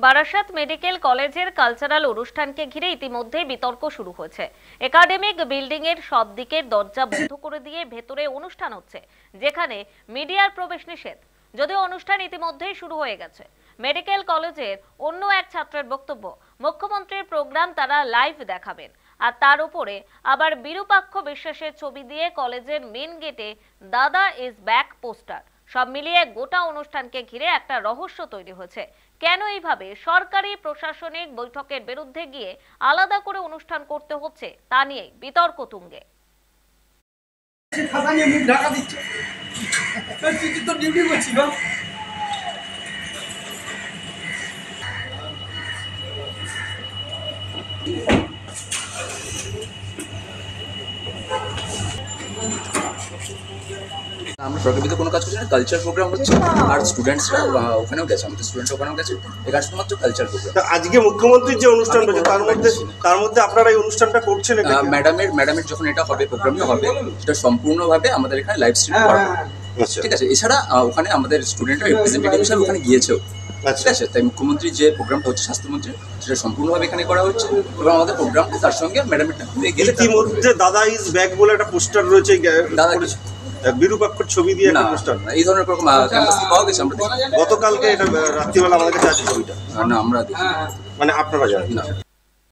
Barasat medical কলেজের cultural অনুষ্ঠানকে ঘিরে ইতিমধ্যে বিতর্ক শুরু হয়েছে। একাডেমিক বিল্ডিং এর সব দিকের দরজা বন্ধ করে দিয়ে ভেতরে অনুষ্ঠান হচ্ছে, যেখানে মিডিয়ার প্রবেশ নিষেধ। যদিও অনুষ্ঠান ইতিমধ্যেই শুরু হয়ে গেছে। মেডিকেল কলেজের অন্য এক ছাত্রের বক্তব্য, মুখ্যমন্ত্রীর প্রোগ্রাম তারা লাইভ দেখাবেন, আর তার উপরে আবার বিরূপাক্ষ বিশ্বাসের ছবি দিয়ে কলেজের মেন গেটে দাদা ইজ ব্যাক পোস্টার। সব মিলিয়ে গোটা অনুষ্ঠানকে ঘিরে একটা রহস্য তৈরি হয়েছে। কেন এইভাবে সরকারি প্রশাসনিক বৈঠকের বিরুদ্ধে গিয়ে আলাদা করে অনুষ্ঠান করতে হচ্ছে তা নিয়ে বিতর্ক তুঙ্গে। আমরা সরকারিত কোনো কাজ করছি না, কালচার প্রোগ্রাম হচ্ছে আর স্টুডেন্টসরা ওখানেও গেছে, আমাদের স্টুডেন্টরা ওখানেও গেছে। এখানে শুধুমাত্র কালচার প্রোগ্রাম। আজকে মুখ্যমন্ত্রীর যে অনুষ্ঠান রয়েছে তার মধ্যে আপনারা এই অনুষ্ঠানটা করছেন? ম্যাডামের যখন এটা হবে, প্রোগ্রামটা হবে, সেটা সম্পূর্ণভাবে আমাদের এখানে লাইভ স্ট্রিম করা হবে। ঠিক আছে, এছাড়া ওখানে আমাদের স্টুডেন্টরা রিপ্রেজেন্টেটিভ হিসাবে ওখানে গিয়েছেও। ঠিক আছে, তাই মুখ্যমন্ত্রীর যে প্রোগ্রামটা হচ্ছে স্বাস্থ্যমন্ত্রী, সেটা সম্পূর্ণভাবে এখানে করা হচ্ছে এবং আমাদের প্রোগ্রামটা তার সঙ্গে ম্যাডামেরটা গেলে। ইতিমধ্যে দাদা ইজ ব্যাক বলে একটা পোস্টার রয়েছে, দাদা বিরূপাক্ষর ছবি দিয়ে একটা পোস্টার, এই ধরনের ক্যাম্পাস থেকে পাওয়া গেছে। আমরা গতকালকে এটা রাত্রিবেলা আমাদের কাছে আছে ছবিটা। না, আমরা দেখি মানে আপনারা জানেন না।